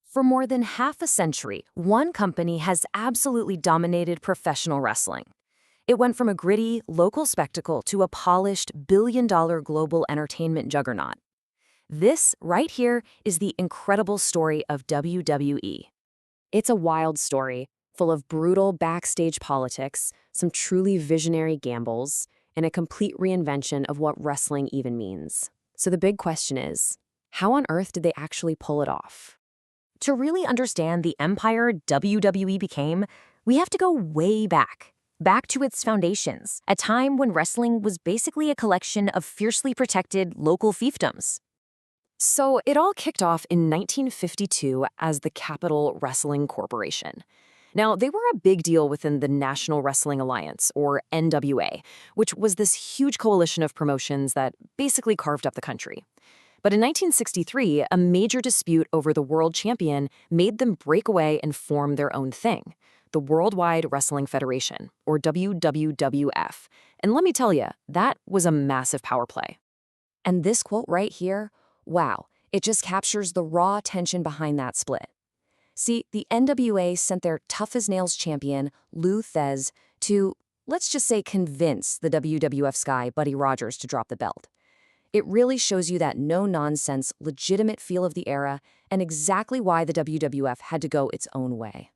For more than half a century, one company has absolutely dominated professional wrestling. It went from a gritty, local spectacle to a polished, billion-dollar global entertainment juggernaut. This, right here, is the incredible story of WWE. It's a wild story, full of brutal backstage politics, some truly visionary gambles, and a complete reinvention of what wrestling even means. So the big question is, how on earth did they actually pull it off? To really understand the empire WWE became, we have to go way back to its foundations, a time when wrestling was basically a collection of fiercely protected local fiefdoms. So it all kicked off in 1952 as the Capital Wrestling Corporation. Now, they were a big deal within the National Wrestling Alliance, or NWA, which was this huge coalition of promotions that basically carved up the country. But in 1963, a major dispute over the world champion made them break away and form their own thing, the Worldwide Wrestling Federation, or WWWF. And let me tell you, that was a massive power play. And this quote right here, wow, it just captures the raw tension behind that split. See, the NWA sent their tough-as-nails champion, Lou Thez, to, let's just say, convince the WWF's guy, Buddy Rogers, to drop the belt. It really shows you that no-nonsense, legitimate feel of the era and exactly why the WWF had to go its own way.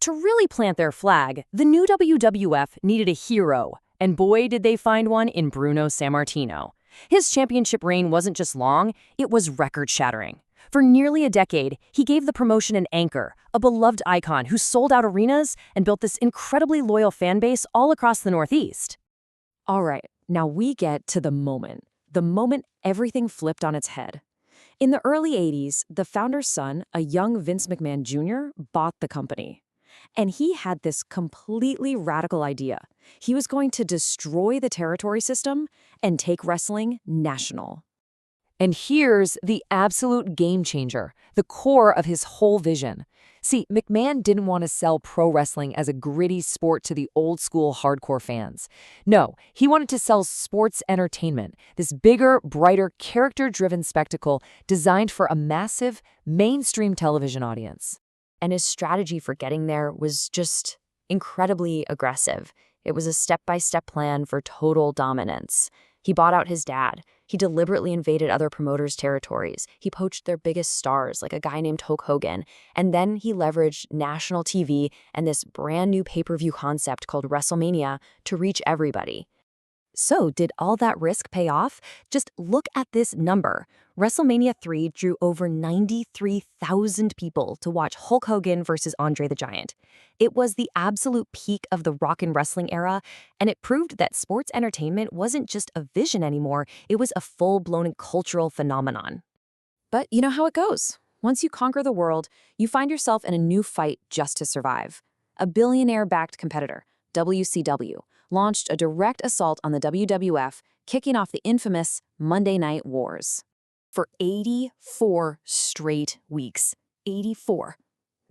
To really plant their flag, the new WWF needed a hero, and boy did they find one in Bruno Sammartino. His championship reign wasn't just long, it was record-shattering. For nearly a decade, he gave the promotion an anchor, a beloved icon who sold out arenas and built this incredibly loyal fan base all across the Northeast. All right, now we get to the moment everything flipped on its head. In the early 80s, the founder's son, a young Vince McMahon Jr., bought the company. And he had this completely radical idea. He was going to destroy the territory system and take wrestling national. And here's the absolute game changer, the core of his whole vision. See, McMahon didn't want to sell pro wrestling as a gritty sport to the old-school hardcore fans. No, he wanted to sell sports entertainment, this bigger, brighter, character-driven spectacle designed for a massive, mainstream television audience. And his strategy for getting there was just incredibly aggressive. It was a step-by-step plan for total dominance. He bought out his dad. He deliberately invaded other promoters' territories. He poached their biggest stars, like a guy named Hulk Hogan. And then he leveraged national TV and this brand new pay-per-view concept called WrestleMania to reach everybody. So did all that risk pay off? Just look at this number. WrestleMania 3 drew over 93,000 people to watch Hulk Hogan versus Andre the Giant. It was the absolute peak of the rock and wrestling era, and it proved that sports entertainment wasn't just a vision anymore, it was a full-blown cultural phenomenon. But you know how it goes. Once you conquer the world, you find yourself in a new fight just to survive. A billionaire-backed competitor, WCW, launched a direct assault on the WWF, kicking off the infamous Monday Night Wars. For 84 straight weeks, 84,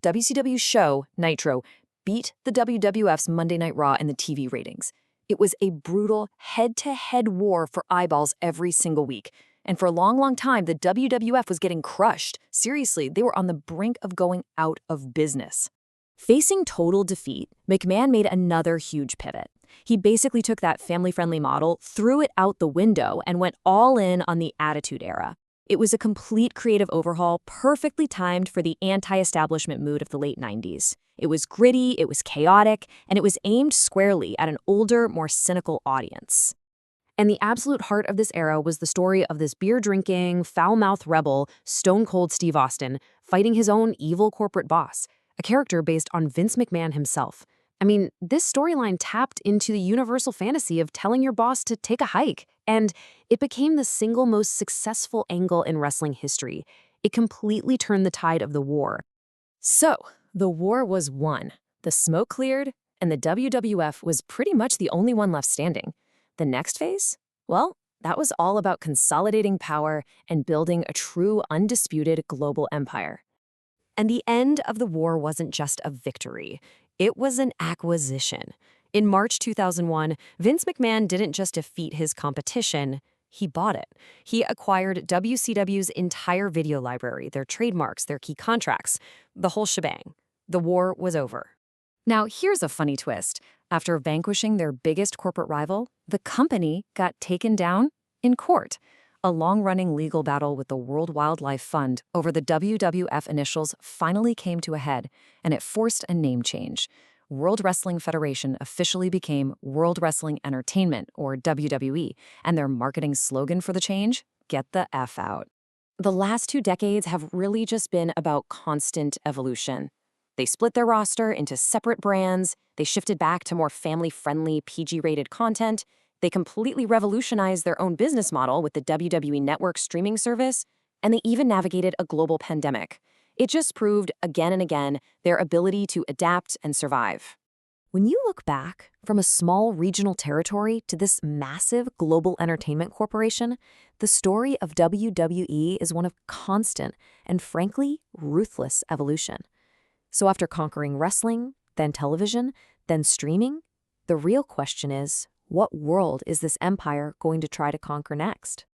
WCW's show, Nitro, beat the WWF's Monday Night Raw in the TV ratings. It was a brutal head-to-head war for eyeballs every single week. And for a long, long time, the WWF was getting crushed. Seriously, they were on the brink of going out of business. Facing total defeat, McMahon made another huge pivot. He basically took that family-friendly model, threw it out the window, and went all in on the Attitude Era. It was a complete creative overhaul, perfectly timed for the anti-establishment mood of the late 90s. It was gritty, it was chaotic, and it was aimed squarely at an older, more cynical audience. And the absolute heart of this era was the story of this beer-drinking, foul-mouthed rebel, Stone Cold Steve Austin, fighting his own evil corporate boss, a character based on Vince McMahon himself. I mean, this storyline tapped into the universal fantasy of telling your boss to take a hike, and it became the single most successful angle in wrestling history. It completely turned the tide of the war. So, the war was won, the smoke cleared, and the WWF was pretty much the only one left standing. The next phase? Well, that was all about consolidating power and building a true, undisputed global empire. And the end of the war wasn't just a victory. It was an acquisition. In March 2001, Vince McMahon didn't just defeat his competition, He bought it. He acquired WCW's entire video library, their trademarks, their key contracts, the whole shebang. The war was over. Now, here's a funny twist. After vanquishing their biggest corporate rival, the company got taken down in court. A long-running legal battle with the World Wildlife Fund over the WWF initials finally came to a head, and it forced a name change. World Wrestling Federation officially became World Wrestling Entertainment, or WWE, and their marketing slogan for the change, "Get the F out." The last 2 decades have really just been about constant evolution. They split their roster into separate brands, they shifted back to more family-friendly, PG-rated content, they completely revolutionized their own business model with the WWE Network streaming service, and they even navigated a global pandemic. It just proved again and again their ability to adapt and survive. When you look back from a small regional territory to this massive global entertainment corporation, the story of WWE is one of constant and, frankly, ruthless evolution. So after conquering wrestling, then television, then streaming, the real question is, what world is this empire going to try to conquer next?